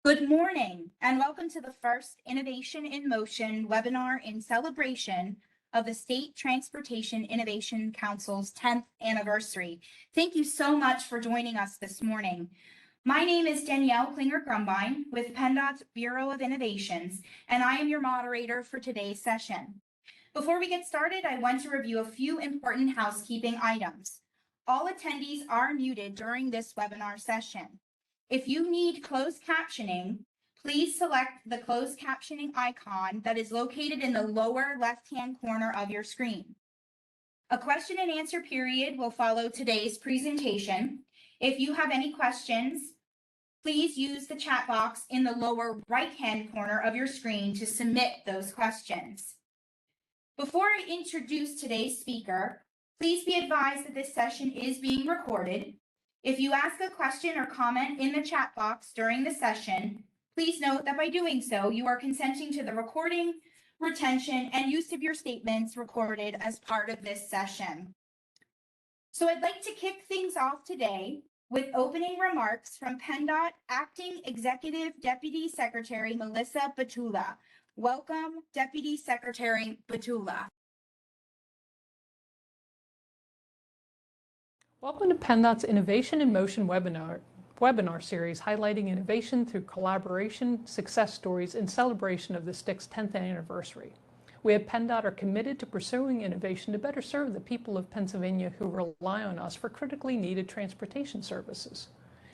Good morning and welcome to the first Innovation in Motion webinar in celebration of the State Transportation Innovation Council's 10th anniversary. Thank you so much for joining us this morning. My name is Danielle Klinger-Grumbine with PennDOT's Bureau of Innovations, and I am your moderator for today's session. Before we get started, I want to review a few important housekeeping items. All attendees are muted during this webinar session. If you need closed captioning, please select the closed captioning icon that is located in the lower left-hand corner of your screen. A question and answer period will follow today's presentation. If you have any questions, please use the chat box in the lower right-hand corner of your screen to submit those questions. Before I introduce today's speaker, please be advised that this session is being recorded. If you ask a question or comment in the chat box during the session, please note that by doing so, you are consenting to the recording, retention, and use of your statements recorded as part of this session. So I'd like to kick things off today with opening remarks from PennDOT Acting Executive Deputy Secretary Melissa Batula. Welcome, Deputy Secretary Batula. Welcome to PennDOT's Innovation in Motion webinar series highlighting innovation through collaboration, success stories, and celebration of the STIC's 10th anniversary. We at PennDOT are committed to pursuing innovation to better serve the people of Pennsylvania who rely on us for critically needed transportation services.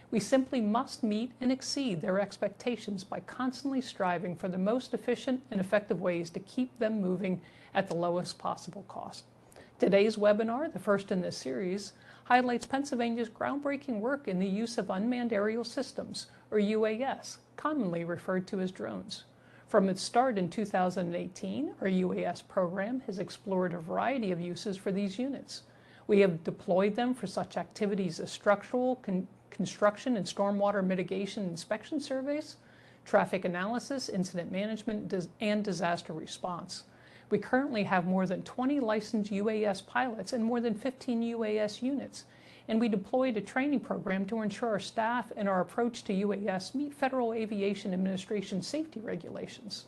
We simply must meet and exceed their expectations by constantly striving for the most efficient and effective ways to keep them moving at the lowest possible cost. Today's webinar, the first in this series, highlights Pennsylvania's groundbreaking work in the use of unmanned aerial systems, or UAS, commonly referred to as drones. From its start in 2018, our UAS program has explored a variety of uses for these units. We have deployed them for such activities as structural, construction and stormwater mitigation inspection surveys, traffic analysis, incident management, and disaster response. We currently have more than 20 licensed UAS pilots and more than 15 UAS units, and we deployed a training program to ensure our staff and our approach to UAS meet Federal Aviation Administration safety regulations.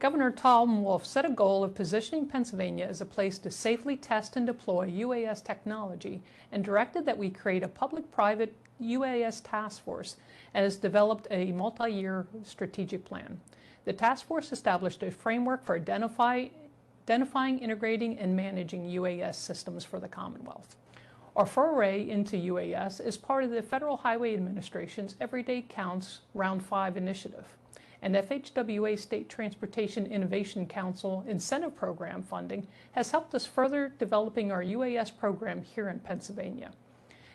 Governor Tom Wolf set a goal of positioning Pennsylvania as a place to safely test and deploy UAS technology and directed that we create a public-private UAS task force and has developed a multi-year strategic plan. The task force established a framework for identifying, integrating, and managing UAS systems for the Commonwealth. Our foray into UAS is part of the Federal Highway Administration's Everyday Counts Round 5 initiative, and FHWA State Transportation Innovation Council incentive program funding has helped us further developing our UAS program here in Pennsylvania.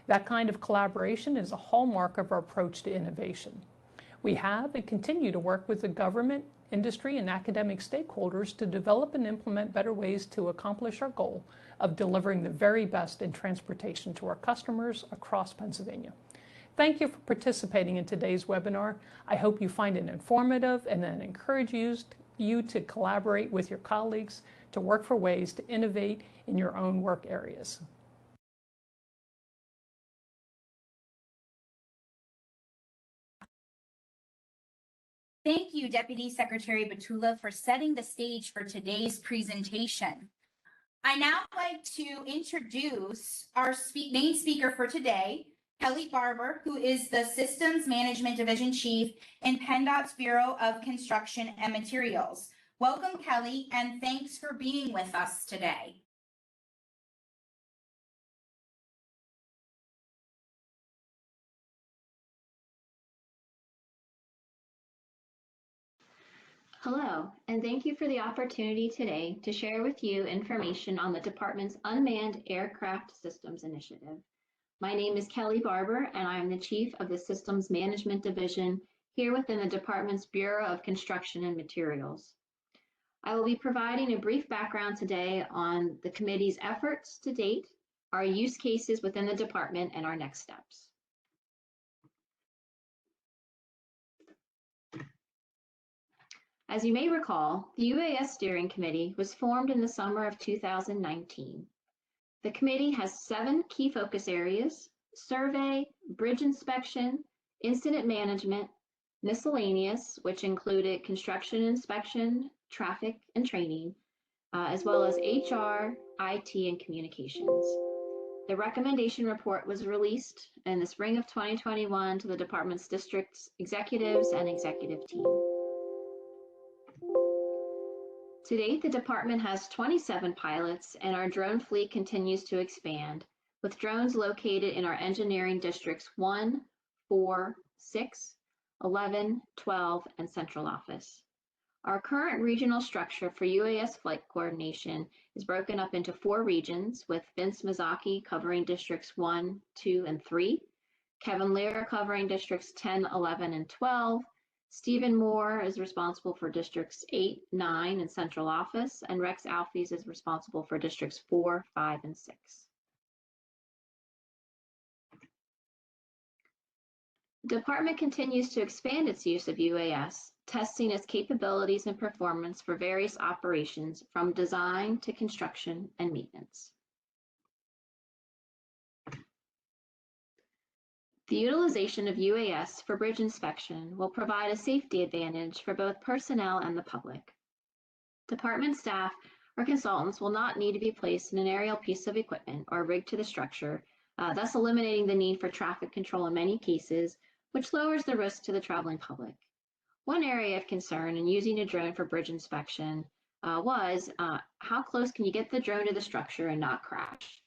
That kind of collaboration is a hallmark of our approach to innovation. We have and continue to work with the government, industry, and academic stakeholders to develop and implement better ways to accomplish our goal of delivering the very best in transportation to our customers across Pennsylvania. Thank you for participating in today's webinar. I hope you find it informative and then encourage you to collaborate with your colleagues to work for ways to innovate in your own work areas. Thank you, Deputy Secretary Batula, for setting the stage for today's presentation. I now like to introduce our main speaker for today, Kelly Barber, who is the Systems Management Division Chief in PennDOT's Bureau of Construction and Materials. Welcome, Kelly, and thanks for being with us today. Hello, and thank you for the opportunity today to share with you information on the department's Unmanned Aircraft Systems Initiative. My name is Kelly Barber, and I am the Chief of the Systems Management Division here within the department's Bureau of Construction and Materials. I will be providing a brief background today on the committee's efforts to date, our use cases within the department, and our next steps. As you may recall, the UAS Steering Committee was formed in the summer of 2019. The committee has 7 key focus areas: survey, bridge inspection, incident management, miscellaneous, which included construction inspection, traffic, and training, as well as HR, IT, and communications. The recommendation report was released in the spring of 2021 to the department's district's executives and executive team. To date, the department has 27 pilots, and our drone fleet continues to expand, with drones located in our engineering districts 1, 4, 6, 11, 12, and central office. Our current regional structure for UAS flight coordination is broken up into 4 regions, with Vince Mazzocchi covering districts 1, 2, and 3, Kevin Lear covering districts 10, 11, and 12, Stephen Moore is responsible for districts 8, 9, and central office, and Rex Alfies is responsible for districts 4, 5, and 6. The department continues to expand its use of UAS, testing its capabilities and performance for various operations from design to construction and maintenance. The utilization of UAS for bridge inspection will provide a safety advantage for both personnel and the public. Department staff or consultants will not need to be placed in an aerial piece of equipment or rigged to the structure, thus eliminating the need for traffic control in many cases, which lowers the risk to the traveling public. One area of concern in using a drone for bridge inspection was how close can you get the drone to the structure and not crash?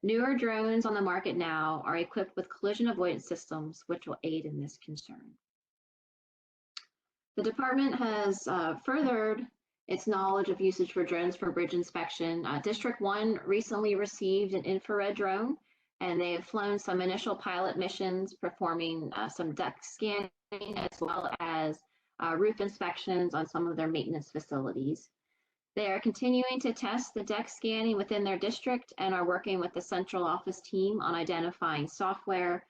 Newer drones on the market now are equipped with collision avoidance systems, which will aid in this concern. The department has furthered its knowledge of usage for drones for bridge inspection. District 1 recently received an infrared drone, and they have flown some initial pilot missions performing some deck scanning as well as roof inspections on some of their maintenance facilities. They are continuing to test the deck scanning within their district and are working with the central office team on identifying software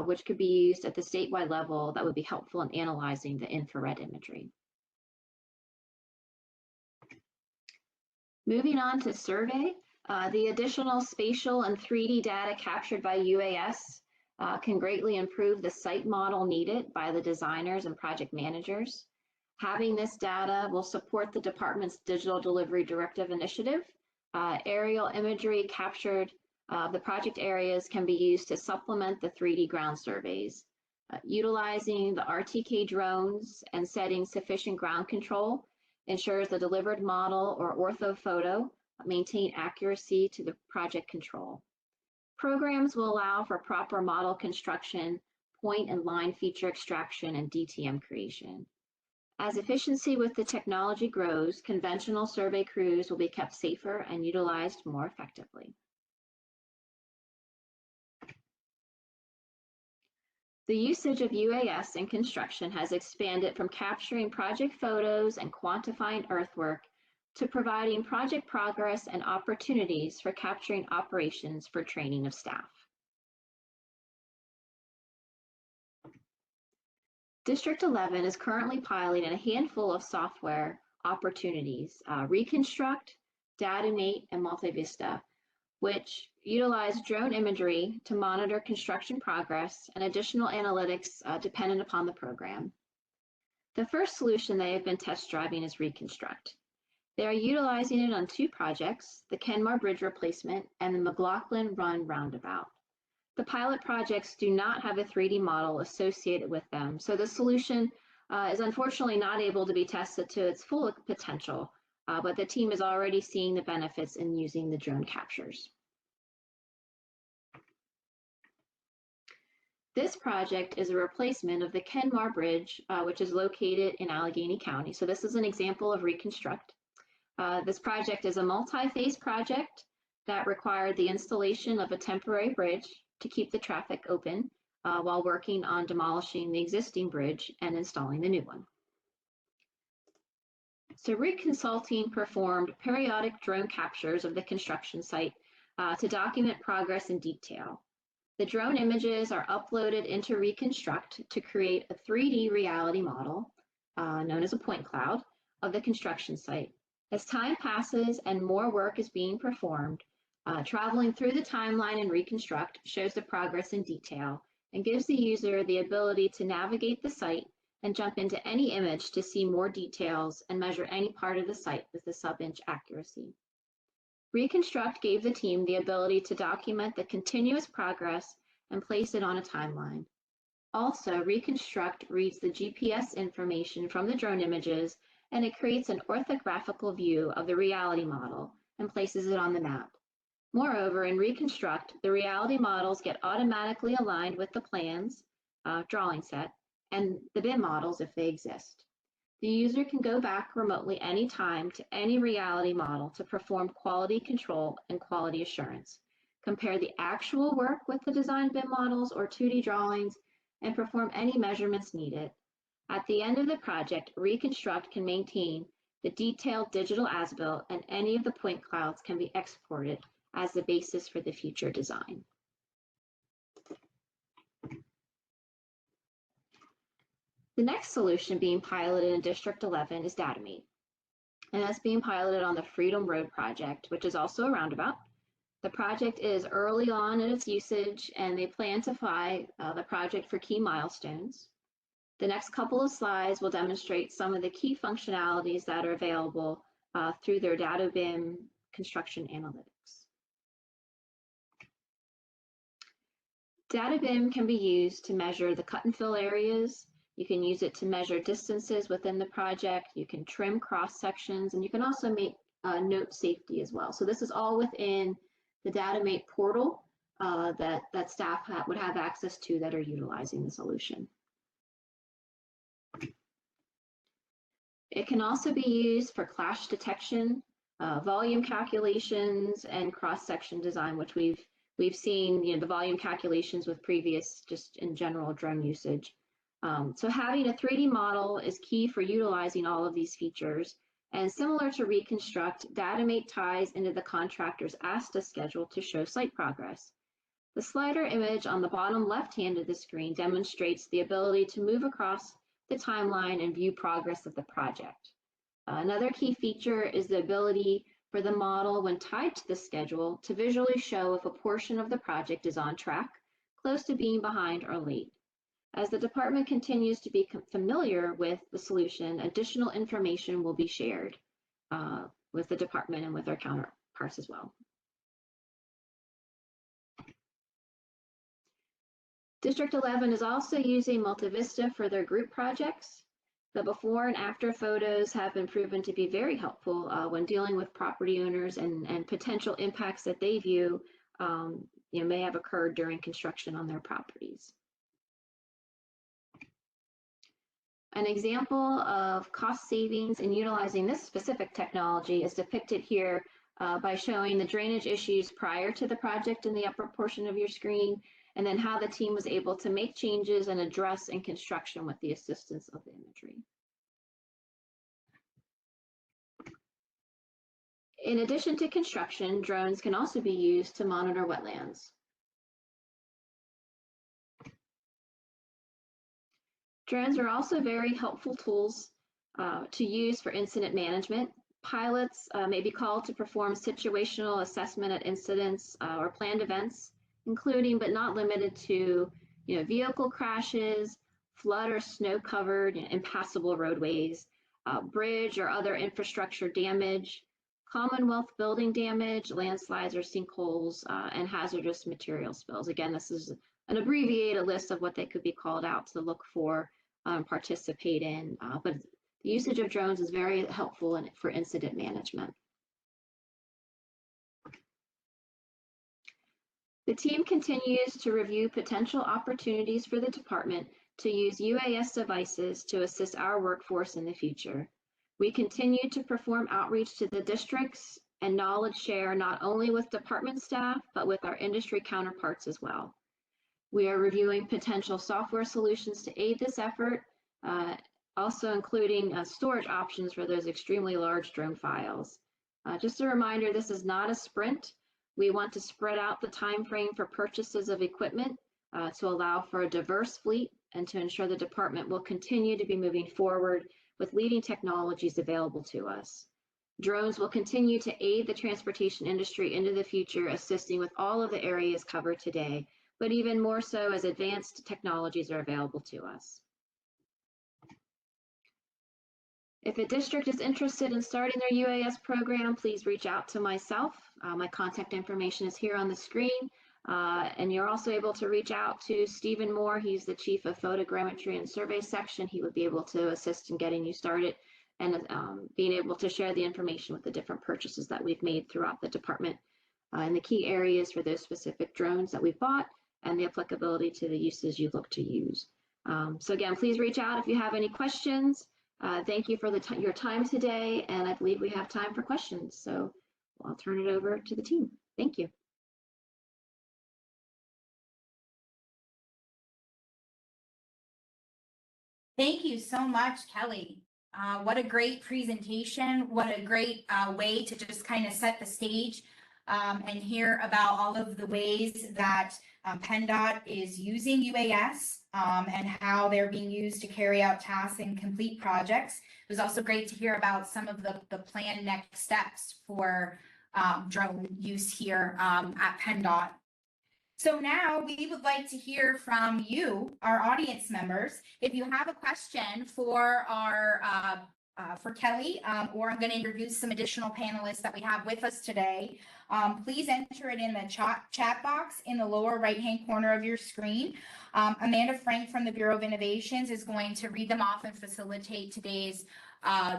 which could be used at the statewide level that would be helpful in analyzing the infrared imagery. Moving on to survey, the additional spatial and 3D data captured by UAS can greatly improve the site model needed by the designers and project managers. Having this data will support the department's digital delivery directive initiative. Aerial imagery captured of the project areas can be used to supplement the 3D ground surveys. Utilizing the RTK drones and setting sufficient ground control ensures the delivered model or ortho photo maintain accuracy to the project control. Programs will allow for proper model construction, point and line feature extraction, and DTM creation. As efficiency with the technology grows, conventional survey crews will be kept safer and utilized more effectively. The usage of UAS in construction has expanded from capturing project photos and quantifying earthwork to providing project progress and opportunities for capturing operations for training of staff. District 11 is currently piloting a handful of software opportunities, Reconstruct, Datamate, and Multivista, which utilize drone imagery to monitor construction progress and additional analytics dependent upon the program. The first solution they have been test driving is Reconstruct. They are utilizing it on 2 projects, the Kenmore Bridge replacement and the McLaughlin Run roundabout. The pilot projects do not have a 3D model associated with them, so the solution is unfortunately not able to be tested to its full potential, but the team is already seeing the benefits in using the drone captures. This project is a replacement of the Kenmore Bridge, which is located in Allegheny County. So this is an example of Reconstruct. This project is a multi-phase project that required the installation of a temporary bridge to keep the traffic open while working on demolishing the existing bridge and installing the new one. So Reconsulting performed periodic drone captures of the construction site to document progress in detail. The drone images are uploaded into Reconstruct to create a 3D reality model, known as a point cloud, of the construction site. As time passes and more work is being performed, traveling through the timeline in Reconstruct shows the progress in detail and gives the user the ability to navigate the site and jump into any image to see more details and measure any part of the site with the sub-inch accuracy. Reconstruct gave the team the ability to document the continuous progress and place it on a timeline. Also, Reconstruct reads the GPS information from the drone images, and it creates an orthographical view of the reality model and places it on the map. Moreover, in Reconstruct, the reality models get automatically aligned with the plans, drawing set, and the BIM models if they exist. The user can go back remotely anytime to any reality model to perform quality control and quality assurance, compare the actual work with the design BIM models or 2D drawings, and perform any measurements needed. At the end of the project, Reconstruct can maintain the detailed digital as-built, and any of the point clouds can be exported as the basis for the future design. The next solution being piloted in District 11 is DataMate, and that's being piloted on the Freedom Road project, which is also a roundabout. The project is early on in its usage, and they plan to fly the project for key milestones. The next couple of slides will demonstrate some of the key functionalities that are available through their DataBIM construction analytics. DataBIM can be used to measure the cut and fill areas. You can use it to measure distances within the project. You can trim cross sections, and you can also make note safety as well. So this is all within the DataMate portal that staff would have access to that are utilizing the solution. It can also be used for clash detection, volume calculations, and cross-section design, which we've seen, the volume calculations with previous, just in general, drone usage. So having a 3D model is key for utilizing all of these features. And similar to Reconstruct, DataMate ties into the contractor's ASTA schedule to show site progress. The slider image on the bottom left-hand of the screen demonstrates the ability to move across the timeline and view progress of the project. Another key feature is the ability for the model, when tied to the schedule, to visually show if a portion of the project is on track, close to being behind, or late. As the department continues to be familiar with the solution, additional information will be shared with the department and with our counterparts as well. District 11 is also using Multivista for their group projects. The before and after photos have been proven to be very helpful when dealing with property owners and potential impacts that they view may have occurred during construction on their properties. An example of cost savings in utilizing this specific technology is depicted here by showing the drainage issues prior to the project in the upper portion of your screen, and then how the team was able to make changes and address in construction with the assistance of the imagery. In addition to construction, drones can also be used to monitor wetlands. Drones are also very helpful tools to use for incident management. Pilots may be called to perform situational assessment at incidents or planned events, including but not limited to vehicle crashes, flood or snow-covered impassable roadways, bridge or other infrastructure damage, Commonwealth building damage, landslides or sinkholes, and hazardous material spills. Again, this is an abbreviated list of what they could be called out to look for, participate in, but the usage of drones is very helpful for incident management. The team continues to review potential opportunities for the department to use UAS devices to assist our workforce in the future. We continue to perform outreach to the districts and knowledge share not only with department staff, but with our industry counterparts as well. We are reviewing potential software solutions to aid this effort, also including storage options for those extremely large drone files. Just a reminder, this is not a sprint. We want to spread out the time frame for purchases of equipment to allow for a diverse fleet and to ensure the department will continue to be moving forward with leading technologies available to us. Drones will continue to aid the transportation industry into the future, assisting with all of the areas covered today, but even more so as advanced technologies are available to us. If a district is interested in starting their UAS program, please reach out to myself. My contact information is here on the screen. And you're also able to reach out to Stephen Moore. He's the Chief of Photogrammetry and Survey Section. He would be able to assist in getting you started and being able to share the information with the different purchases that we've made throughout the department and the key areas for those specific drones that we've bought and the applicability to the uses you look to use. So again, please reach out if you have any questions. Thank you for your time today, and I believe we have time for questions. So I'll turn it over to the team. Thank you. Thank you so much, Kelly. What a great presentation. What a great way to just kind of set the stage and hear about all of the ways that PennDOT is using UAS and how they're being used to carry out tasks and complete projects. It was also great to hear about some of the planned next steps for drone use here at PennDOT. So now we would like to hear from you, our audience members. If you have a question for for Kelly, or I'm going to introduce some additional panelists that we have with us today, please enter it in the chat box in the lower right-hand corner of your screen. Amanda Frank from the Bureau of Innovations is going to read them off and facilitate today's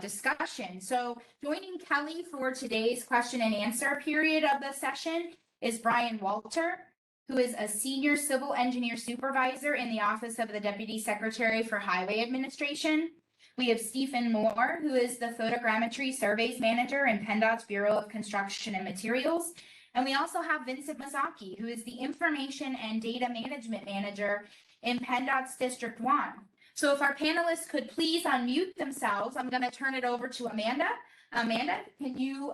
discussion. So joining Kelly for today's question and answer period of the session is Brian Walter, who is a senior civil engineer supervisor in the Office of the Deputy Secretary for Highway Administration. We have Stephen Moore, who is the Photogrammetry Surveys Manager in PennDOT's Bureau of Construction and Materials. And we also have Vincent Masaki, who is the Information and Data Management Manager in PennDOT's District 1. So if our panelists could please unmute themselves, I'm going to turn it over to Amanda. Amanda, can you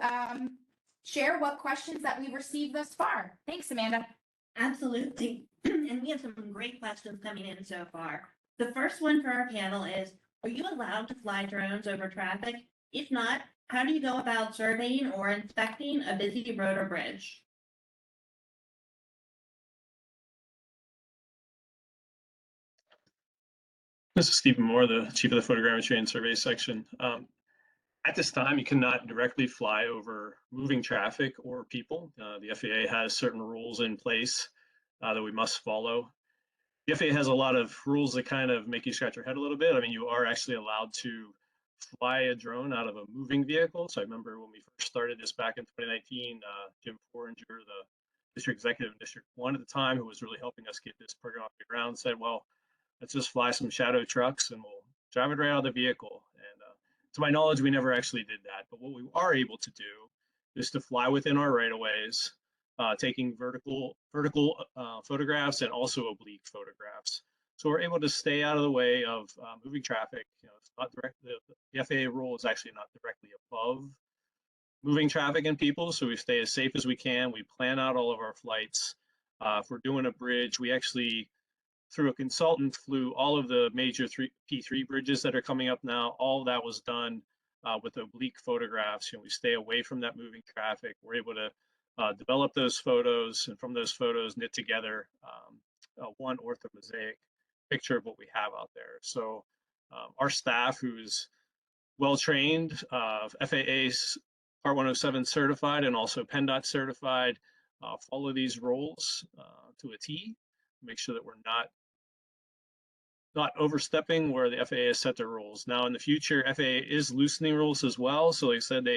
share what questions that we received thus far? Thanks, Amanda. Absolutely. And we have some great questions coming in so far. The first one for our panel is, are you allowed to fly drones over traffic? If not, how do you go about surveying or inspecting a busy road or bridge? This is Stephen Moore, the Chief of the Photogrammetry and Survey Section. At this time, you cannot directly fly over moving traffic or people. The FAA has certain rules in place that we must follow. The FAA has a lot of rules that kind of make you scratch your head a little bit. I mean, you are actually allowed to fly a drone out of a moving vehicle. So I remember when we first started this back in 2019, Jim Foringer, the district executive in District 1 at the time, who was really helping us get this program off the ground, said, well, let's just fly some shadow trucks and we'll drive it right out of the vehicle. And to my knowledge, we never actually did that. But what we are able to do is to fly within our right-of-ways, taking vertical photographs and also oblique photographs. So we're able to stay out of the way of moving traffic. You know, it's not direct. The FAA rule is actually not directly above moving traffic and people, so we stay as safe as we can. We plan out all of our flights. If we're doing a bridge, we actually, through a consultant, flew all of the major P3 bridges that are coming up now. All of that was done with oblique photographs. You know, we stay away from that moving traffic. We're able to develop those photos, and from those photos knit together one orthomosaic picture of what we have out there. So our staff, who's well trained, FAA's Part 107 certified and also PennDOT certified, follow these rules to a T, make sure that we're not overstepping where the FAA has set their rules. Now in the future, FAA is loosening rules as well. So like I said,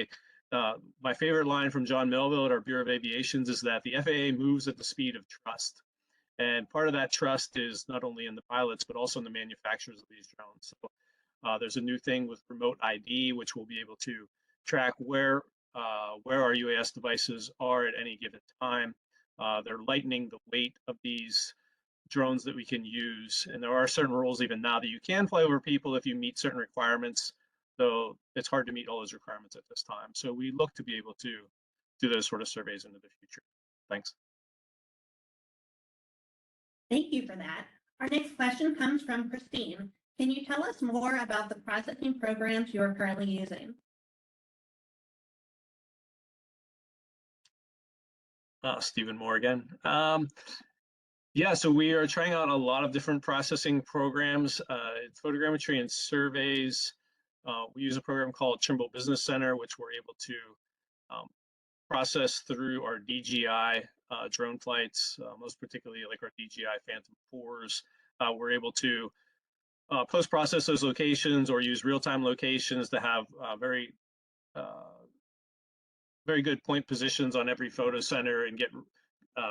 my favorite line from John Melville at our Bureau of Aviations is that the FAA moves at the speed of trust. And part of that trust is not only in the pilots, but also in the manufacturers of these drones. So there's a new thing with remote ID, which will be able to track where our UAS devices are at any given time. They're lightening the weight of these drones that we can use. And there are certain rules even now that you can fly over people if you meet certain requirements, though it's hard to meet all those requirements at this time. So we look to be able to do those sort of surveys into the future. Thanks. Thank you for that. Our next question comes from Christine. Can you tell us more about the processing programs you are currently using? Stephen Moore again. Yeah, so we are trying out a lot of different processing programs, photogrammetry and surveys. We use a program called Trimble Business Center, which we're able to process through our DJI drone flights, most particularly like our DJI Phantom 4s. We're able to post-process those locations or use real-time locations to have very good point positions on every photo center and get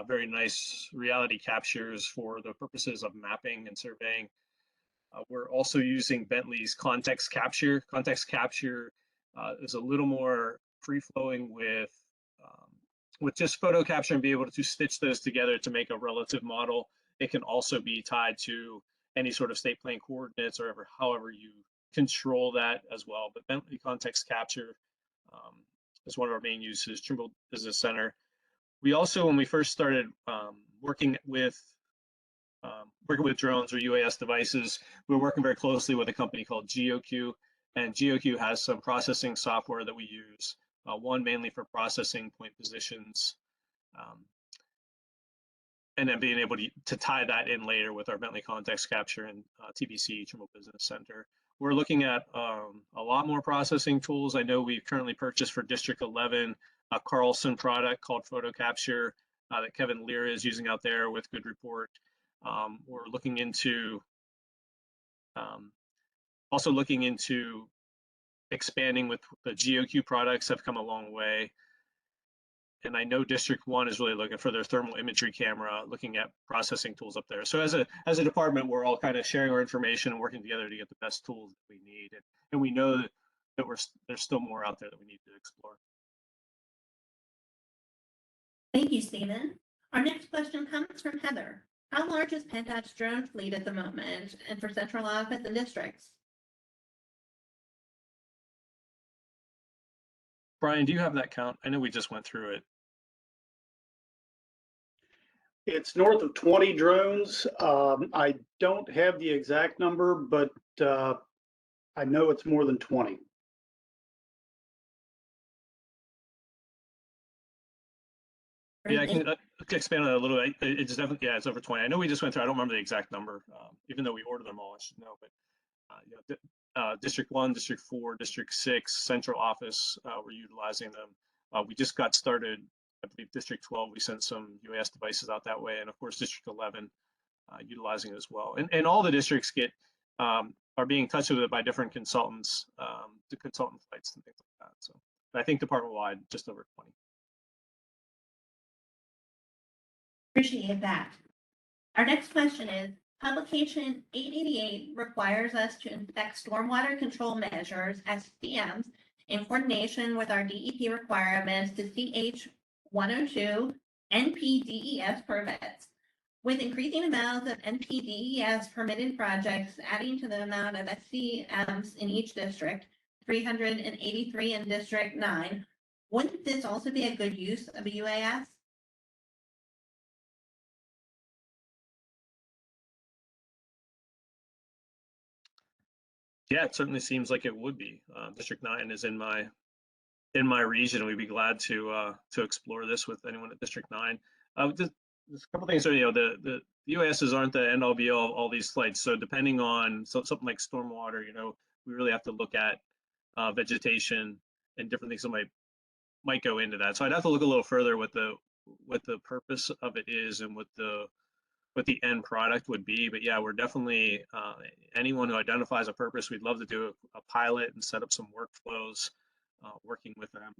very nice reality captures for the purposes of mapping and surveying. We're also using Bentley's context capture. Context capture is a little more free-flowing with just photo capture and be able to stitch those together to make a relative model. It can also be tied to any sort of state plane coordinates or however you control that as well. But Bentley context capture is one of our main uses, Trimble Business Center. We also, when we first started working with drones or UAS devices, we were working very closely with a company called GeoQ, and GeoQ has some processing software that we use, one mainly for processing point positions, and then being able to tie that in later with our Bentley context capture and TBC, Trimble Business Center. We're looking at a lot more processing tools. I know we've currently purchased for District 11 a Carlson product called Photo Capture that Kevin Lear is using out there with good report. We're looking into also looking into expanding with the GeoQ products have come a long way. And I know District 1 is really looking for their thermal imagery camera, looking at processing tools up there. So as a department, we're all kind of sharing our information and working together to get the best tools that we need. And we know that there's still more out there that we need to explore. Thank you, Stephen. Our next question comes from Heather. How large is PennDOT's drone fleet at the moment and for central office and districts? Brian, do you have that count? I know we just went through it. It's north of 20 drones. I don't have the exact number, but I know it's more than 20. Yeah, I can expand on that a little bit. It's definitely, yeah, it's over 20. I know we just went through, I don't remember the exact number, even though we ordered them all, I should know. But District 1, District 4, District 6, central office, we're utilizing them. We just got started, I believe District 12, we sent some UAS devices out that way. And of course, District 11 utilizing it as well. And all the districts are being touched with it by different consultants, the consultant flights and things like that. So I think department-wide, just over 20. Appreciate that. Our next question is, Publication 888 requires us to inspect stormwater control measures, SCMs, in coordination with our DEP requirements to CH 102 NPDES permits. With increasing amounts of NPDES permitted projects adding to the amount of SCMs in each district, 383 in District 9, wouldn't this also be a good use of a UAS? Yeah, it certainly seems like it would be. District 9 is in my region. We'd be glad to explore this with anyone at District 9. There's a couple things. The UASs aren't the end all be all these flights. So depending on something like stormwater, we really have to look at vegetation and different things that might go into that. So I'd have to look a little further what the purpose of it is and what the end product would be. But yeah, we're definitely anyone who identifies a purpose, we'd love to do a pilot and set up some workflows working with them.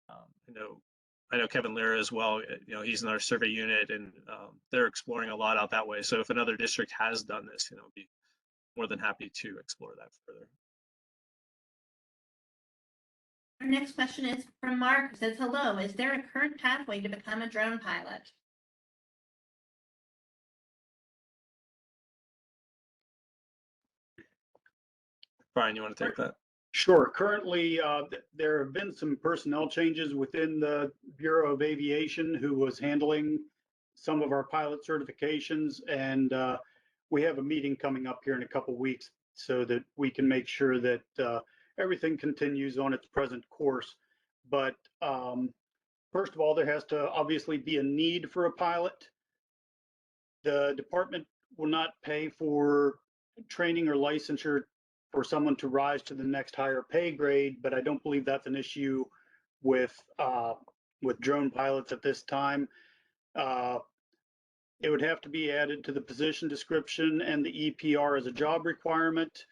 I know Kevin Lira as well. He's in our survey unit, and they're exploring a lot out that way. So if another district has done this, I'd be more than happy to explore that further. Our next question is from Mark, who says, hello, is there a current pathway to become a drone pilot? Brian, you want to take that? Sure. Currently, there have been some personnel changes within the Bureau of Aviation who was handling some of our pilot certifications. And we have a meeting coming up here in a couple of weeks so that we can make sure that everything continues on its present course. But first of all, there has to obviously be a need for a pilot. The department will not pay for training or licensure for someone to rise to the next higher pay grade, but I don't believe that's an issue with drone pilots at this time. It would have to be added to the position description and the EPR as a job requirement.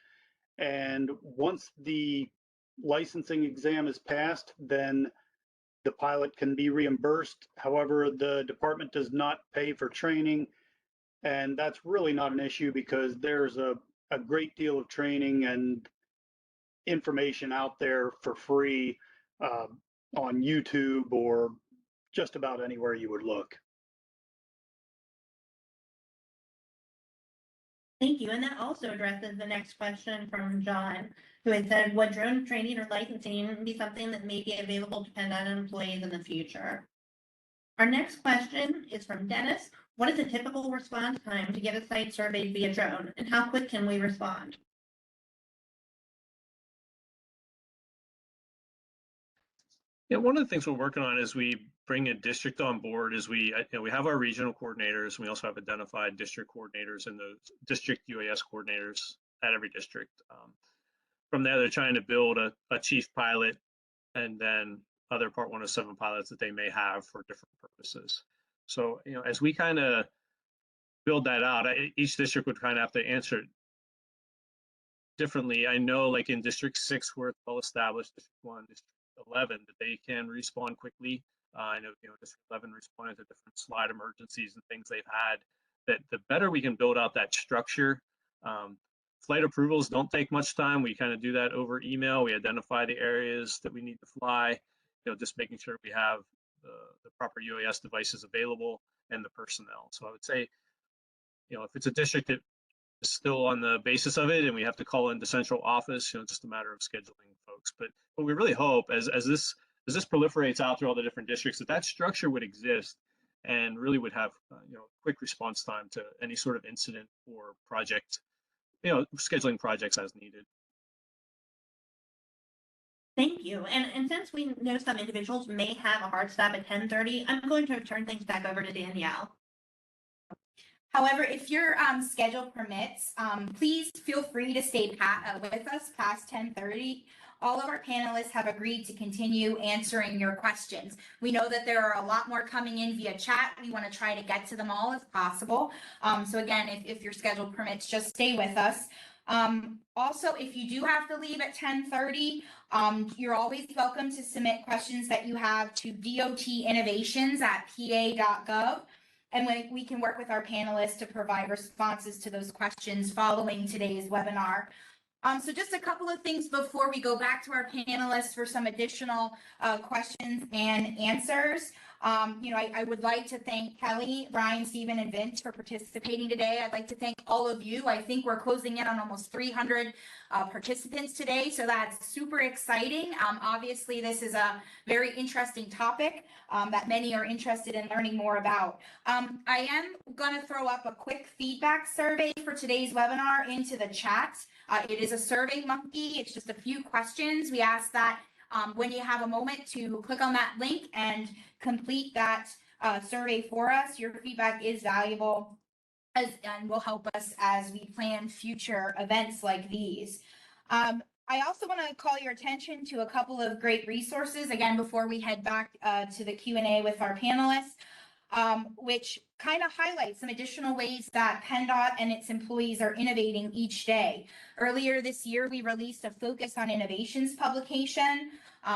And once the licensing exam is passed, then the pilot can be reimbursed. However, the department does not pay for training. And that's really not an issue because there's a great deal of training and information out there for free on YouTube or just about anywhere you would look. Thank you. And that also addresses the next question from John, who had said, would drone training or licensing be something that may be available to PennDOT employees in the future? Our next question is from Dennis. What is a typical response time to get a site surveyed via drone, and how quick can we respond? Yeah, one of the things we're working on as we bring a district on board is we have our regional coordinators, and we also have identified district coordinators and those district UAS coordinators at every district. From there, they're trying to build a chief pilot and then other Part 107 pilots that they may have for different purposes. So, as we kind of build that out, each district would kind of have to answer it differently. I know, like in District 6, where it's well established, District 1, District 11, that they can respond quickly. I know, District 11 responded to different slide emergencies and things they've had. That the better we can build out that structure. Flight approvals don't take much time. We kind of do that over email. We identify the areas that we need to fly, just making sure we have the proper UAS devices available and the personnel. So I would say, if it's a district that is still on the basis of it and we have to call into central office, just a matter of scheduling folks. But we really hope as this proliferates out through all the different districts, that structure would exist and really would have quick response time to any sort of incident or project, scheduling projects as needed. Thank you. And since we know some individuals may have a hard stop at 10:30, I'm going to turn things back over to Danielle. However, if your schedule permits, please feel free to stay with us past 10:30. All of our panelists have agreed to continue answering your questions. We know that there are a lot more coming in via chat. We want to try to get to them all as possible. So again, if your schedule permits, just stay with us. Also, if you do have to leave at 10:30, you're always welcome to submit questions that you have to dotinnovations@pa.gov. And we can work with our panelists to provide responses to those questions following today's webinar. So just a couple of things before we go back to our panelists for some additional questions and answers. I would like to thank Kelly, Brian, Stephen, and Vince for participating today. I'd like to thank all of you. I think we're closing in on almost 300 participants today, so that's super exciting. Obviously, this is a very interesting topic that many are interested in learning more about. I am going to throw up a quick feedback survey for today's webinar into the chat. It is a survey monkey. It's just a few questions. We ask that when you have a moment to click on that link and complete that survey for us. Your feedback is valuable and will help us as we plan future events like these. I also want to call your attention to a couple of great resources, again, before we head back to the Q&A with our panelists, which kind of highlights some additional ways that PennDOT and its employees are innovating each day. Earlier this year, we released a Focus on Innovations publication,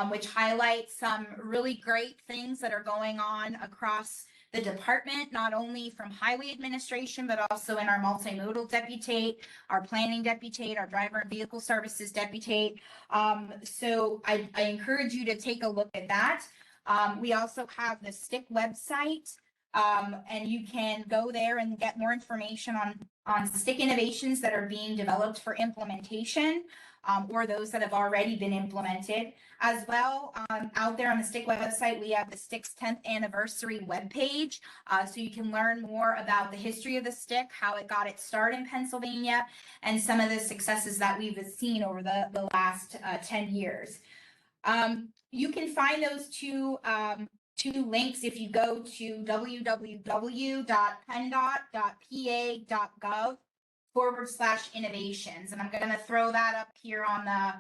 which highlights some really great things that are going on across the department, not only from highway administration, but also in our multimodal deputate, our planning deputate, our driver and vehicle services deputate. So I encourage you to take a look at that. We also have the STIC website, and you can go there and get more information on STIC innovations that are being developed for implementation, or those that have already been implemented. As well, out there on the STIC website, we have the STIC's 10th anniversary webpage, so you can learn more about the history of the STIC, how it got its start in Pennsylvania, and some of the successes that we've seen over the last 10 years. You can find those two links if you go to www.penndot.pa.gov /innovations. And I'm going to throw that up here on the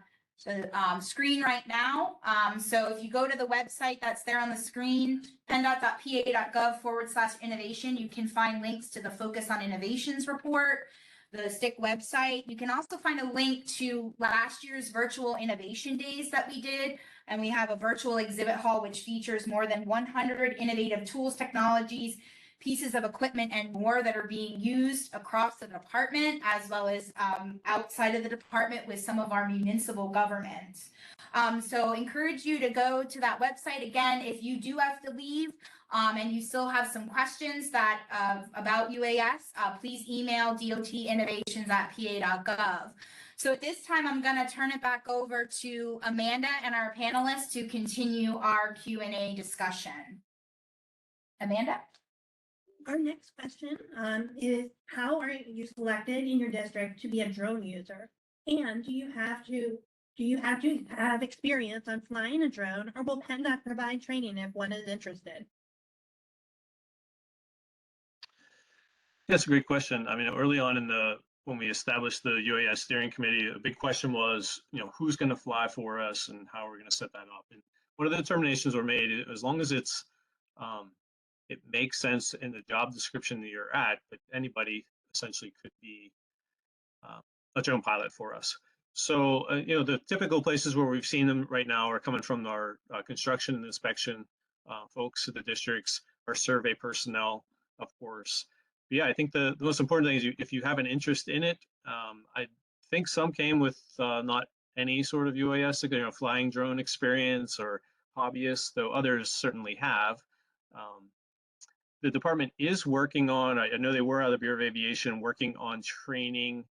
screen right now. So if you go to the website that's there on the screen, PennDOT.pa.gov/innovation, you can find links to the Focus on Innovations report, the STIC website. You can also find a link to last year's virtual innovation days that we did. And we have a virtual exhibit hall which features more than 100 innovative tools, technologies, pieces of equipment, and more that are being used across the department, as well as outside of the department with some of our municipal governments. So encourage you to go to that website. Again, if you do have to leave and you still have some questions that about UAS, please email dotinnovations@pa.gov. So at this time, I'm going to turn it back over to Amanda and our panelists to continue our Q&A discussion. Amanda? Our next question is, how are you selected in your district to be a drone user? And do you have to have experience on flying a drone, or will PennDOT provide training if one is interested? That's a great question. I mean, early on when we established the UAS steering committee, a big question was, who's going to fly for us and how are we going to set that up? And one of the determinations were made, as long as it makes sense in the job description that you're at, but anybody essentially could be a drone pilot for us. So, the typical places where we've seen them right now are coming from our construction and inspection folks at the districts, our survey personnel, of course. But yeah, I think the most important thing is if you have an interest in it. I think some came with not any sort of UAS, flying drone experience or hobbyists, though others certainly have. The department is working on, I know they were out of the Bureau of Aviation, working on training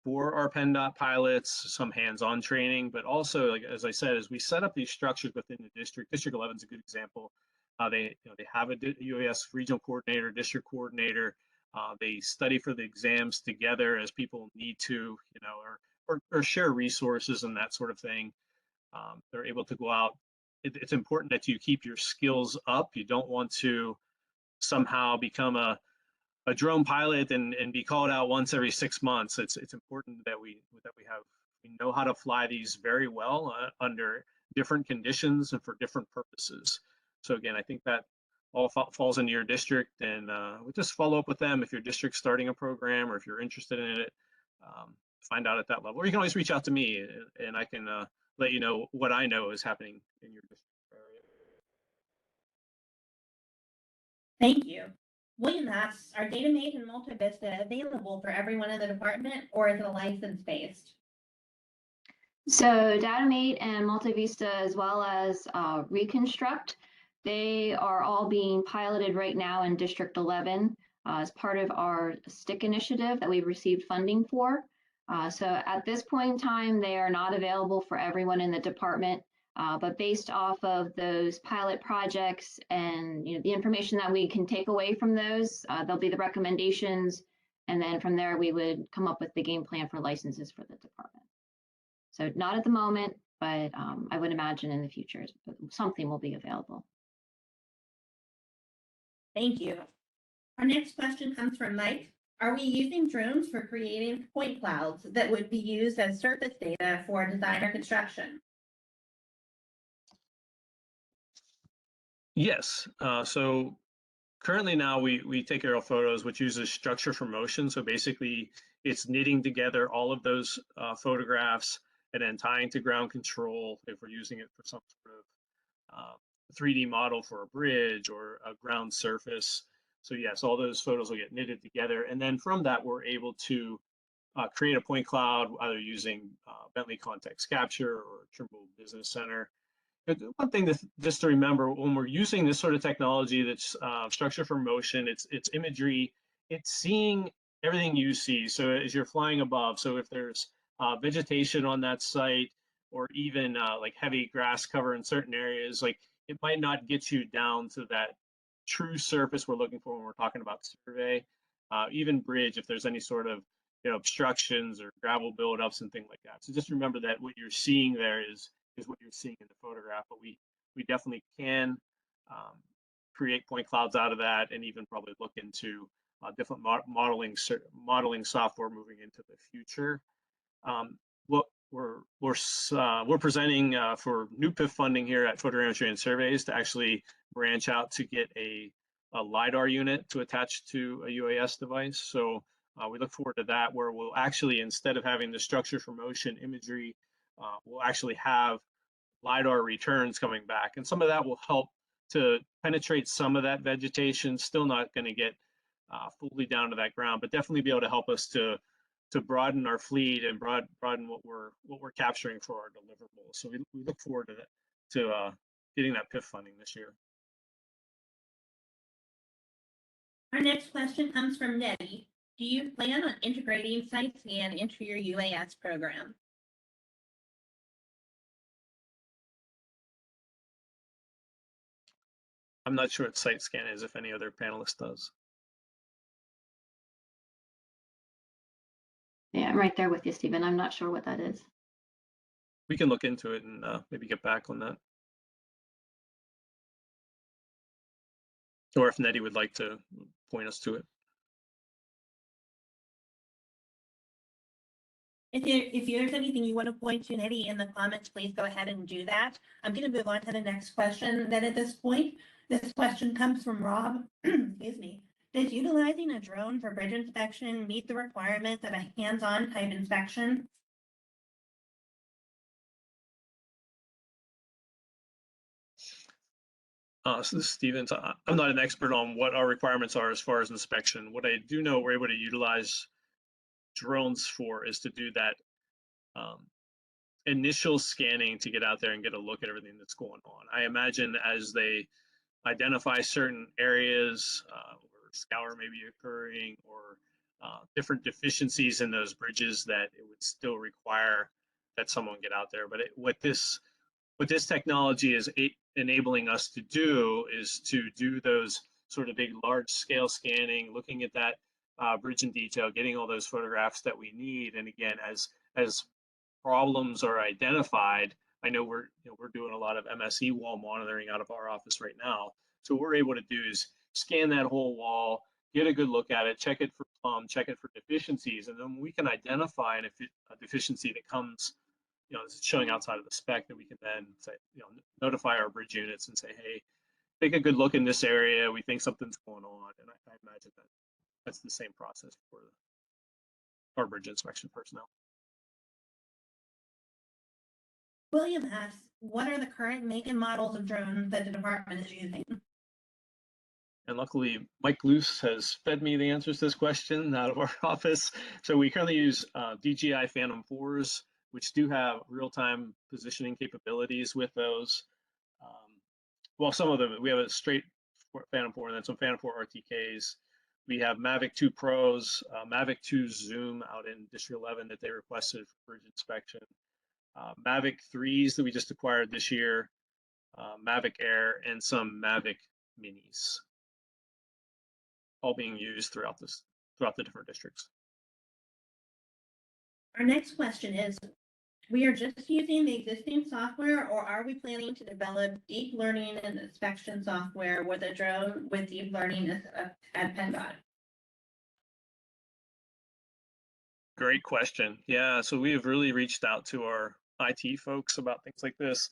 for our PennDOT pilots, some hands-on training, but also, like as I said, as we set up these structures within the district, District 11 is a good example. They have a UAS regional coordinator, district coordinator. They study for the exams together as people need to, or share resources and that sort of thing. They're able to go out. It's important that you keep your skills up. You don't want to somehow become a drone pilot and be called out once every 6 months. It's important that we know how to fly these very well under different conditions and for different purposes. So again, I think that all falls into your district, and we just follow up with them if your district's starting a program or if you're interested in it. Find out at that level, or you can always reach out to me, and I can let you know what I know is happening in your district area. Thank you. William asks, are DataMate and MultiVista available for everyone in the department, or is it a license-based? So DataMate and MultiVista, as well as Reconstruct, they are all being piloted right now in District 11 as part of our STIC initiative that we've received funding for. So at this point in time, they are not available for everyone in the department. But based off of those pilot projects and the information that we can take away from those, there'll be the recommendations, and then from there we would come up with the game plan for licenses for the department. So not at the moment, but I would imagine in the future something will be available. Thank you. Our next question comes from Mike. Are we using drones for creating point clouds that would be used as surface data for design or construction? Yes. So currently now we take aerial photos, which uses structure for motion. So basically it's knitting together all of those photographs and then tying to ground control if we're using it for some sort of 3D model for a bridge or a ground surface. So yes, all those photos will get knitted together. And then from that, we're able to create a point cloud, either using Bentley Context Capture or Trimble Business Center. One thing just to remember when we're using this sort of technology that's structure for motion, it's imagery, it's seeing everything you see. So as you're flying above, so if there's vegetation on that site or even like heavy grass cover in certain areas, like it might not get you down to that true surface we're looking for when we're talking about survey. Even bridge, if there's any sort of obstructions or gravel buildups and things like that. So just remember that what you're seeing there is what you're seeing in the photograph, but we definitely can create point clouds out of that, and even probably look into different modeling software moving into the future. What we're presenting for new PIF funding here at Photogrammetry and Surveys to actually branch out to get a LiDAR unit to attach to a UAS device. So we look forward to that, where we'll actually, instead of having the structure for motion imagery, we'll actually have LiDAR returns coming back. And some of that will help to penetrate some of that vegetation, still not going to get fully down to that ground, but definitely be able to help us to broaden our fleet and broaden what we're capturing for our deliverables. So we look forward to that, to getting that PIF funding this year. Our next question comes from Nettie. Do you plan on integrating site scan into your UAS program? I'm not sure what site scan is, if any other panelist does. Yeah, I'm right there with you, Stephen. I'm not sure what that is. We can look into it and maybe get back on that. Or if Nettie would like to point us to it. If there's anything you want to point to, Nettie, in the comments, please go ahead and do that. I'm going to move on to the next question then at this point. This question comes from Rob. Excuse me. Does utilizing a drone for bridge inspection meet the requirements of a hands-on type inspection? So this is Steven. So I'm not an expert on what our requirements are as far as inspection. What I do know we're able to utilize drones for is to do that initial scanning to get out there and get a look at everything that's going on. I imagine as they identify certain areas where scour may be occurring, or different deficiencies in those bridges, that it would still require that someone get out there. But what this technology is enabling us to do is to do those sort of big, large scale scanning, looking at that bridge in detail, getting all those photographs that we need. And again, as problems are identified, I know we're doing a lot of MSE wall monitoring out of our office right now. So what we're able to do is scan that whole wall, get a good look at it, check it for plumb, check it for deficiencies, and then we can identify a deficiency that comes, is showing outside of the spec, that we can then say, notify our bridge units and say, hey, take a good look in this area. We think something's going on. And I imagine that's the same process for our bridge inspection personnel. William asks, what are the current make and models of drones that the department is using? And luckily, Mike Luce has fed me the answers to this question out of our office. So we currently use DJI Phantom 4s, which do have real-time positioning capabilities with those. Well, some of them, we have a straight Phantom 4 and then some Phantom 4 RTKs. We have Mavic 2 Pros, Mavic 2 Zoom out in District 11 that they requested for bridge inspection. Mavic 3s that we just acquired this year, Mavic Air, and some Mavic Minis, all being used throughout the different districts. Our next question is, we are just using the existing software, or are we planning to develop deep learning and inspection software with a drone with deep learning at PennDOT? Great question. Yeah, so we have really reached out to our IT folks about things like this.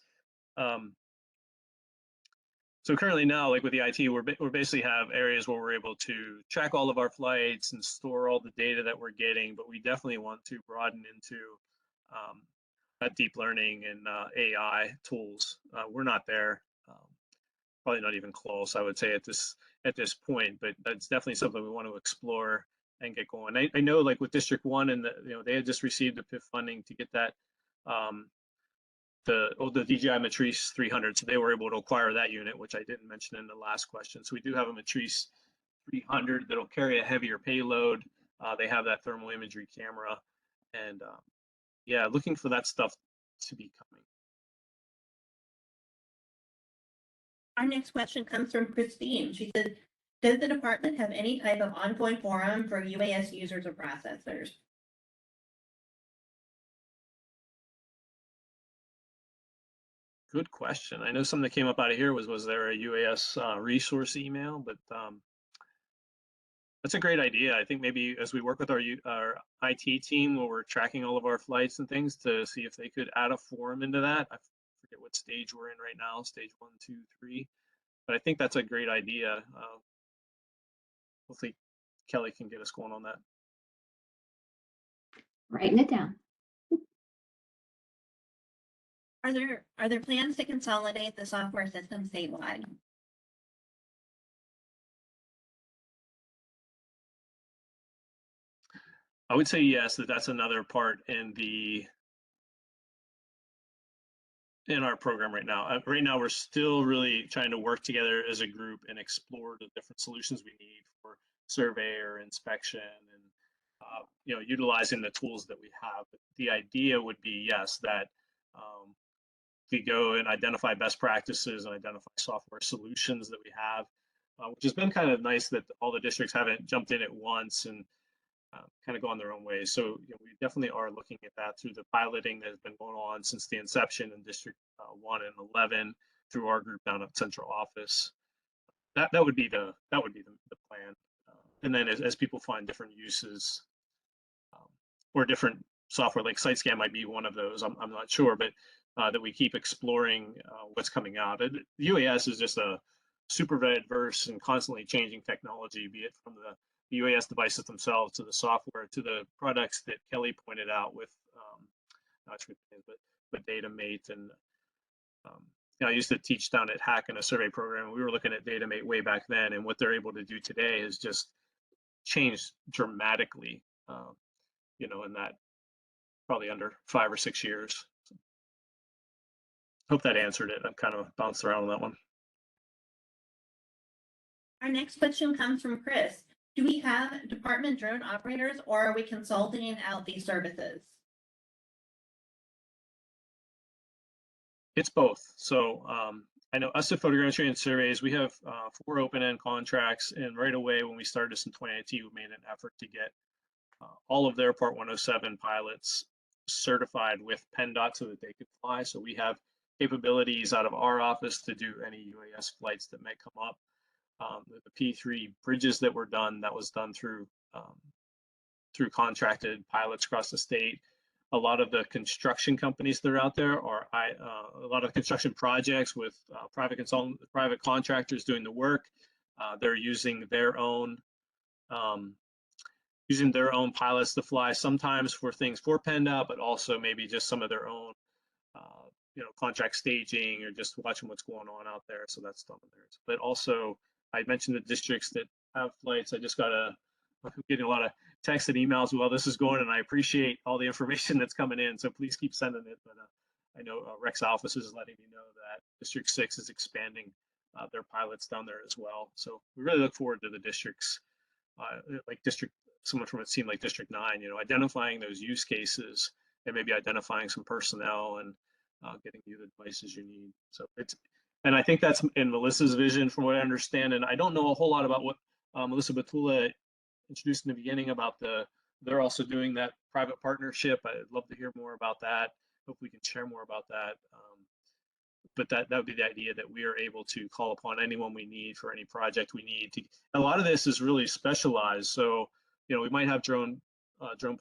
So currently now, like with the IT, we're basically have areas where we're able to track all of our flights and store all the data that we're getting, but we definitely want to broaden into that deep learning and AI tools. We're not there, probably not even close, I would say at this point, but that's definitely something we want to explore and get going. I know, like with District 1, and they had just received the PIF funding to get that the DJI Matrice 300, so they were able to acquire that unit, which I didn't mention in the last question. So we do have a Matrice 300 that'll carry a heavier payload. They have that thermal imagery camera, and yeah, looking for that stuff to be coming. Our next question comes from Christine. She said, does the department have any type of ongoing forum for UAS users or processors? Good question. I know something that came up out of here was there a UAS resource email, but That's a great idea. I think maybe as we work with our IT team, where we're tracking all of our flights and things, to see if they could add a forum into that. I forget what stage we're in right now, stage 1, 2, 3. But I think that's a great idea. Hopefully Kelly can get us going on that. Writing it down. Are there plans to consolidate the software system statewide? I would say yes, that's another part in our program right now. Right now, we're still really trying to work together as a group and explore the different solutions we need for survey or inspection, and utilizing the tools that we have. But the idea would be, yes, that we go and identify best practices and identify software solutions that we have, which has been kind of nice that all the districts haven't jumped in at once and kind of gone their own ways. So we definitely are looking at that through the piloting that has been going on since the inception in District 1 and 11 through our group down at central office. That would be the plan. And then as people find different uses or different software, like SiteScan might be one of those. I'm not sure, but that we keep exploring what's coming out. The UAS is just a super diverse and constantly changing technology, be it from the UAS devices themselves to the software to the products that Kelly pointed out with not sure but DataMate. And I used to teach down at Hack in a survey program. We were looking at DataMate way back then, and what they're able to do today has just changed dramatically. In that probably under 5 or 6 years. So, hope that answered it. I've kind of bounced around on that one. Our next question comes from Chris. Do we have department drone operators, or are we consulting out these services? It's both. So I know us at Photogrammetry and Surveys, we have 4 open-end contracts, and right away when we started this in 2019, we made an effort to get all of their Part 107 pilots certified with PennDOT so that they could fly. So we have capabilities out of our office to do any UAS flights that might come up. The P3 bridges that were done, that was done through contracted pilots across the state. A lot of the construction companies that are out there are a lot of construction projects with private contractors doing the work. They're using their own pilots to fly, sometimes for things for PennDOT, but also maybe just some of their own, contract staging or just watching what's going on out there. So that's done there. But also, I mentioned the districts that have flights. I'm getting a lot of texts and emails while this is going, and I appreciate all the information that's coming in. So please keep sending it. But I know Rex Office is letting me know that District 6 is expanding their pilots down there as well. So we really look forward to the districts, someone from it seemed like District 9, identifying those use cases and maybe identifying some personnel and getting you the devices you need. So and I think that's in Melissa's vision from what I understand. And I don't know a whole lot about what Melissa Batula introduced in the beginning about they're also doing that private partnership. I'd love to hear more about that. Hope we can share more about that. But that would be the idea, that we are able to call upon anyone we need for any project we need to. A lot of this is really specialized. So, we might have drone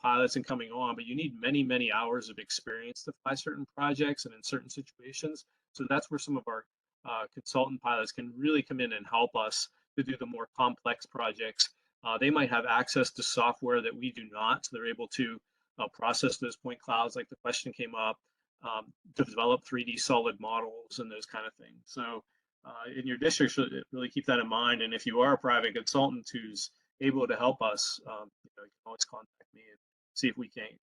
pilots and coming on, but you need many, many hours of experience to fly certain projects and in certain situations. So that's where some of our consultant pilots can really come in and help us to do the more complex projects. They might have access to software that we do not, so they're able to process those point clouds, like the question came up, to develop 3D solid models and those kind of things. So in your district, should really keep that in mind. And if you are a private consultant who's able to help us, you can always contact me and see if we can't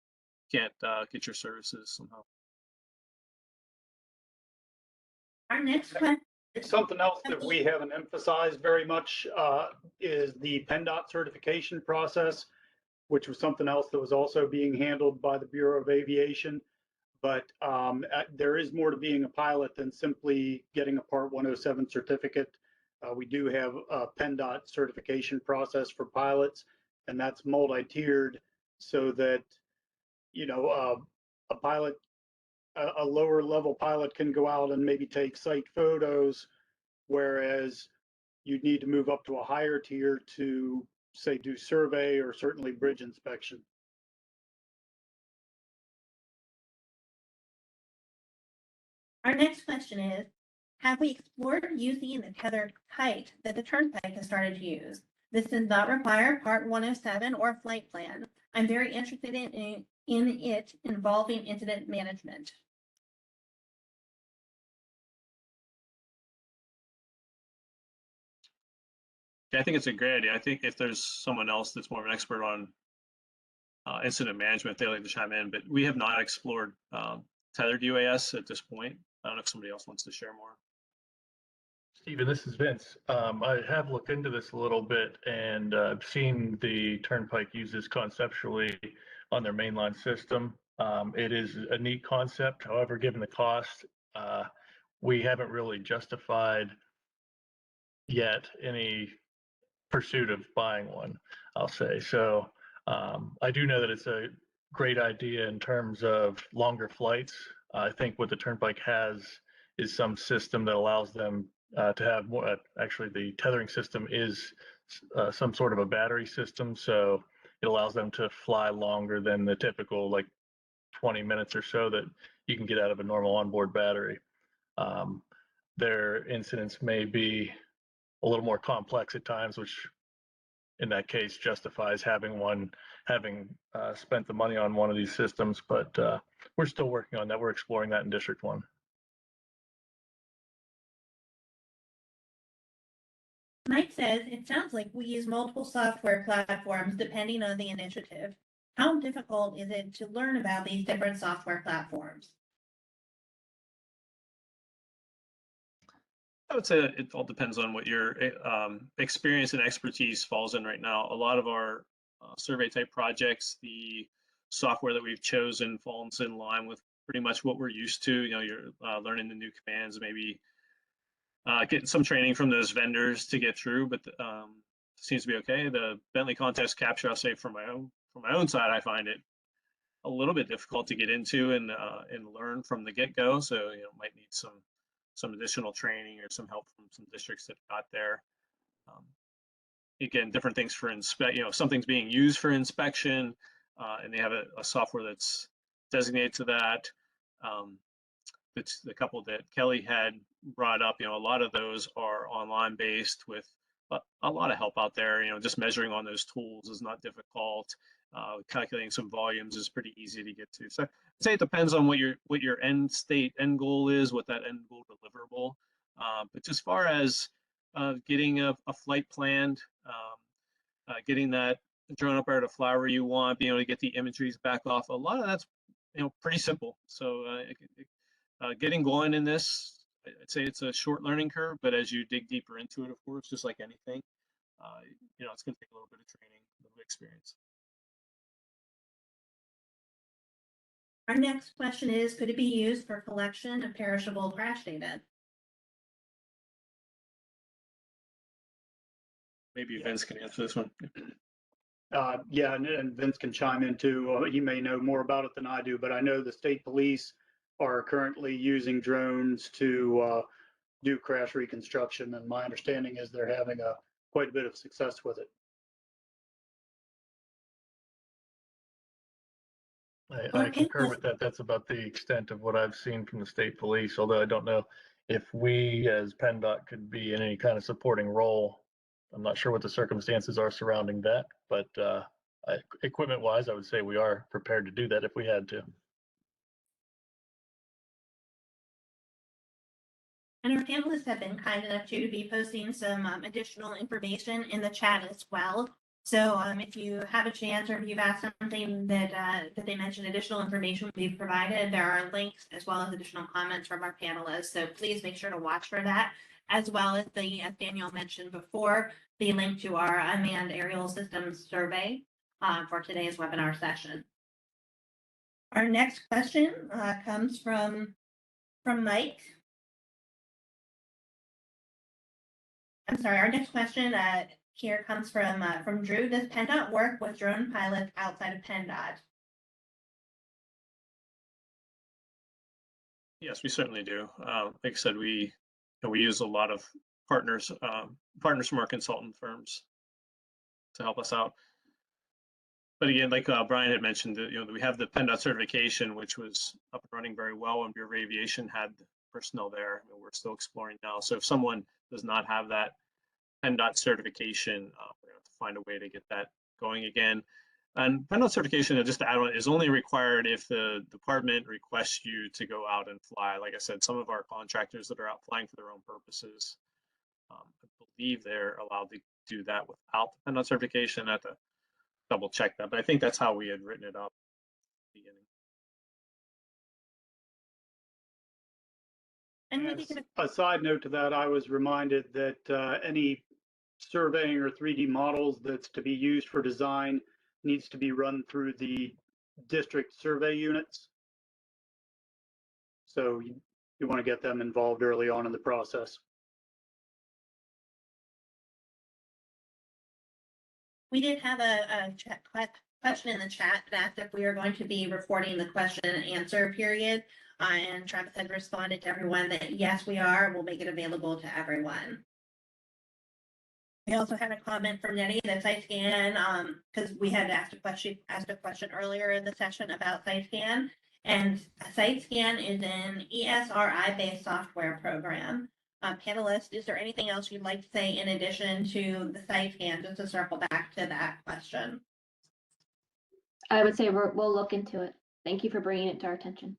get your services somehow. Our next question. Something else that we haven't emphasized very much is the PennDOT certification process, which was something else that was also being handled by the Bureau of Aviation. But there is more to being a pilot than simply getting a Part 107 certificate. We do have a PennDOT certification process for pilots, and that's multi-tiered so that, a pilot, a lower level pilot can go out and maybe take site photos, whereas you'd need to move up to a higher tier to say, do survey or certainly bridge inspection. Our next question is, have we explored using the tethered kite that the Turnpike has started to use? This does not require Part 107 or flight plan. I'm very interested in it involving incident management. Yeah, I think it's a great idea. I think if there's someone else that's more of an expert on incident management, they'd like to chime in, but we have not explored tethered UAS at this point. I don't know if somebody else wants to share more. Stephen, this is Vince. I have looked into this a little bit, and I've seen the Turnpike use this conceptually on their mainline system. It is a neat concept. However, given the cost, we haven't really justified yet any pursuit of buying one, I'll say. So I do know that it's a great idea in terms of longer flights. I think what the Turnpike has is some system that allows them to have more. Actually, the tethering system is some sort of a battery system, so it allows them to fly longer than the typical like 20 minutes or so that you can get out of a normal onboard battery. Their incidents may be a little more complex at times, which in that case justifies having spent the money on one of these systems, but we're still working on that. We're exploring that in District 1. Mike says, it sounds like we use multiple software platforms depending on the initiative. How difficult is it to learn about these different software platforms? I would say it all depends on what your experience and expertise falls in right now. A lot of our survey type projects, the software that we've chosen falls in line with pretty much what we're used to. You know, you're learning the new commands, maybe getting some training from those vendors to get through, but seems to be okay. The Bentley context capture, I'll say from my own side, I find it a little bit difficult to get into and learn from the get-go. So might need some additional training or some help from some districts that got there. Again, different things for inspect. If something's being used for inspection, and they have a software that's designated to that. It's the couple that Kelly had brought up. A lot of those are online based with a lot of help out there. Just measuring on those tools is not difficult. Calculating some volumes is pretty easy to get to. So I'd say it depends on what your end goal is, what that end goal deliverable. But as far as getting a flight planned, getting that drone up there to fly where you want, being able to get the imageries back off, a lot of that's pretty simple. So getting going in this, I'd say it's a short learning curve, but as you dig deeper into it, of course, just like anything, it's going to take a little bit of training, a little bit of experience. Our next question is, could it be used for collection of perishable crash data? Maybe Vince can answer this one. Yeah, and Vince can chime in too. He may know more about it than I do, but I know the state police are currently using drones to do crash reconstruction, and my understanding is they're having quite a bit of success with it. I concur with that. That's about the extent of what I've seen from the state police, although I don't know if we as PennDOT could be in any kind of supporting role. I'm not sure what the circumstances are surrounding that, but equipment wise, I would say we are prepared to do that if we had to. And our panelists have been kind enough to be posting some additional information in the chat as well. So if you have a chance or if you've asked something that they mentioned, additional information will be provided. There are links as well as additional comments from our panelists. So please make sure to watch for that, as well as as Daniel mentioned before, the link to our unmanned aerial systems survey for today's webinar session. Our next question comes from Mike. I'm sorry, our next question here comes from Drew. Does PennDOT work with drone pilots outside of PennDOT? Yes, we certainly do. Like I said, we use a lot of partners from our consultant firms. to help us out. But again, like Brian had mentioned, we have the PennDOT certification, which was up and running very well, and Bureau of Aviation had personnel there. We're still exploring now. So if someone does not have that PennDOT certification, we're going to have to find a way to get that going again. And PennDOT certification, just to add on, is only required if the department requests you to go out and fly. Like I said, some of our contractors that are out flying for their own purposes, I believe they're allowed to do that without the PennDOT certification. I have to double check that, but I think that's how we had written it up at the beginning. And Yes. we can, A side note to that, I was reminded that any surveying or 3D models that's to be used for design needs to be run through the district survey units. So you want to get them involved early on in the process. we did have a question in the chat that asked if we are going to be recording the question and answer period. And Travis had responded to everyone that yes, we are. We'll make it available to everyone. We also had a comment from Nettie that SiteScan, because we had asked a question earlier in the session about SiteScan, and SiteScan is an ESRI-based software program. Panelists, is there anything else you'd like to say in addition to the SiteScan, just to circle back to that question? I would say we'll look into it. Thank you for bringing it to our attention.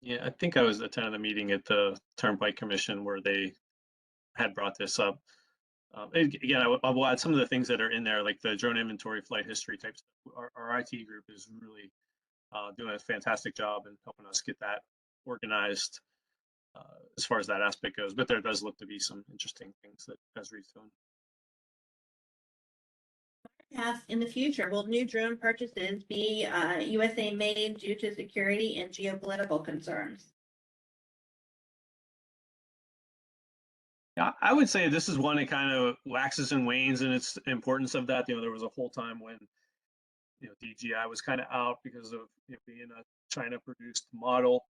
Yeah, I think I was attending a meeting at the Turnpike Commission where they had brought this up. Again, I will add some of the things that are in there, like the drone inventory, flight history type stuff. Our IT group is really doing a fantastic job in helping us get that organized as far as that aspect goes. But there does look to be some interesting things that Esri's doing. Yes, in the future, will new drone purchases be USA made due to security and geopolitical concerns? Yeah, I would say this is one that kind of waxes and wanes in its importance of that. There was a whole time when DJI was kind of out because of being a China-produced model.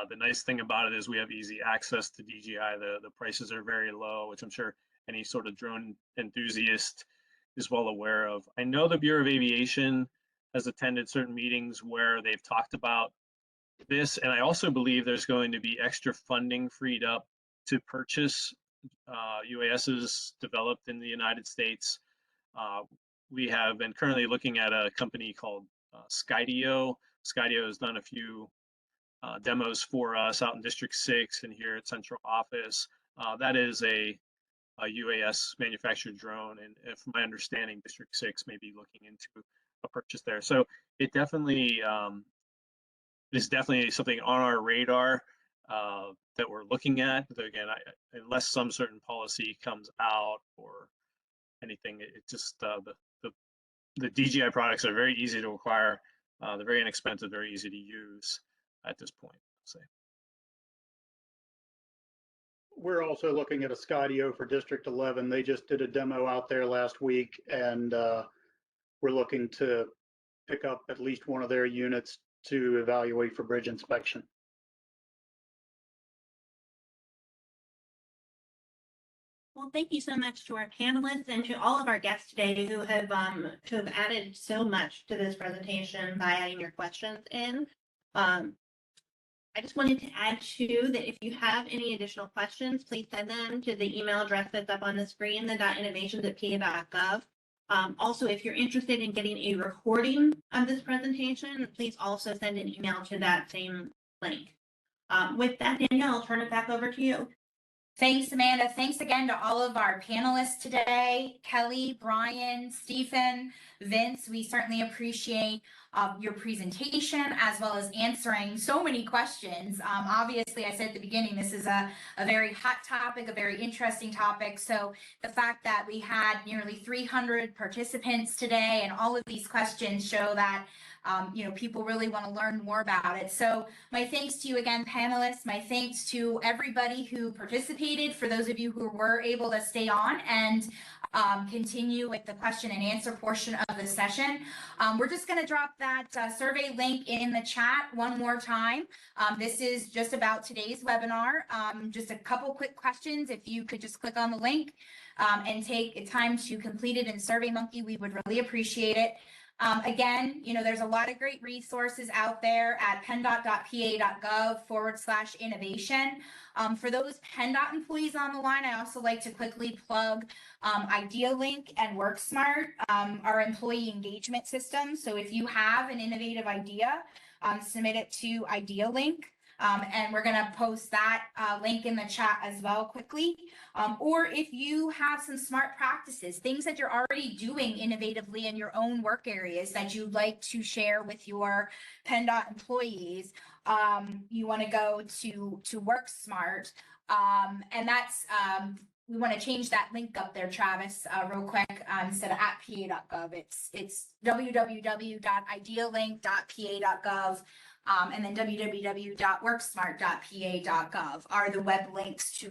The nice thing about it is we have easy access to DJI. The prices are very low, which I'm sure any sort of drone enthusiast is well aware of. I know the Bureau of Aviation has attended certain meetings where they've talked about this, and I also believe there's going to be extra funding freed up to purchase UASs developed in the United States. We have been currently looking at a company called Skydio. Skydio has done a few demos for us out in District 6 and here at Central Office. That is a UAS manufactured drone, and from my understanding, District 6 may be looking into a purchase there. So it definitely is definitely something on our radar that we're looking at. But again, unless some certain policy comes out or anything, it just the DJI products are very easy to acquire. They're very inexpensive, very easy to use at this point, I'll say. We're also looking at a Skydio for District 11. They just did a demo out there last week, and we're looking to pick up at least one of their units to evaluate for bridge inspection. Well, thank you so much to our panelists and to all of our guests today who have added so much to this presentation by adding your questions in. I just wanted to add too that if you have any additional questions, please send them to the email address that's up on the screen, the .innovations@pa.gov. Also, if you're interested in getting a recording of this presentation, please also send an email to that same link. With that, Danielle, I'll turn it back over to you. Thanks, Amanda. Thanks again to all of our panelists today, Kelly, Brian, Stephen, Vince. We certainly appreciate your presentation as well as answering so many questions. Obviously, I said at the beginning, this is a very hot topic, a very interesting topic. So the fact that we had nearly 300 participants today and all of these questions show that people really want to learn more about it. So my thanks to you again, panelists. My thanks to everybody who participated, for those of you who were able to stay on and continue with the question and answer portion of of the session. We're just going to drop that survey link in the chat one more time. This is just about today's webinar. Just a couple quick questions. If you could just click on the link and take time to complete it in SurveyMonkey, we would really appreciate it. Again, there's a lot of great resources out there at pendot.pa.gov/innovation. For those PennDOT employees on the line, I also like to quickly plug IdeaLink and WorkSmart, our employee engagement system. So if you have an innovative idea, submit it to IdeaLink. And we're going to post that link in the chat as well quickly. Or if you have some smart practices, things that you're already doing innovatively in your own work areas that you'd like to share with your PennDOT employees, you want to go to WorkSmart. And that's, we want to change that link up there, Travis, real quick, instead of at pa.gov. It's www.idealink.pa.gov. And then www.worksmart.pa.gov are the web links to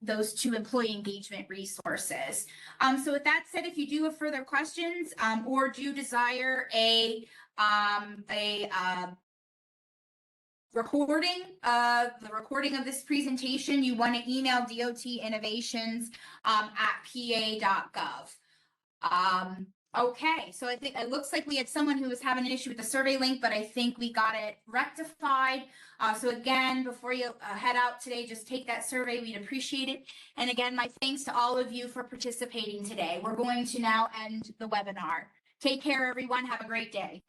those two employee engagement resources. So with that said, if you do have further questions or do desire a recording of this presentation, you want to email dotinnovations at pa.gov. Okay, so I think it looks like we had someone who was having an issue with the survey link, but I think we got it rectified. So again, before you head out today, just take that survey. We'd appreciate it. And again, my thanks to all of you for participating today. We're going to now end the webinar. Take care, everyone. Have a great day.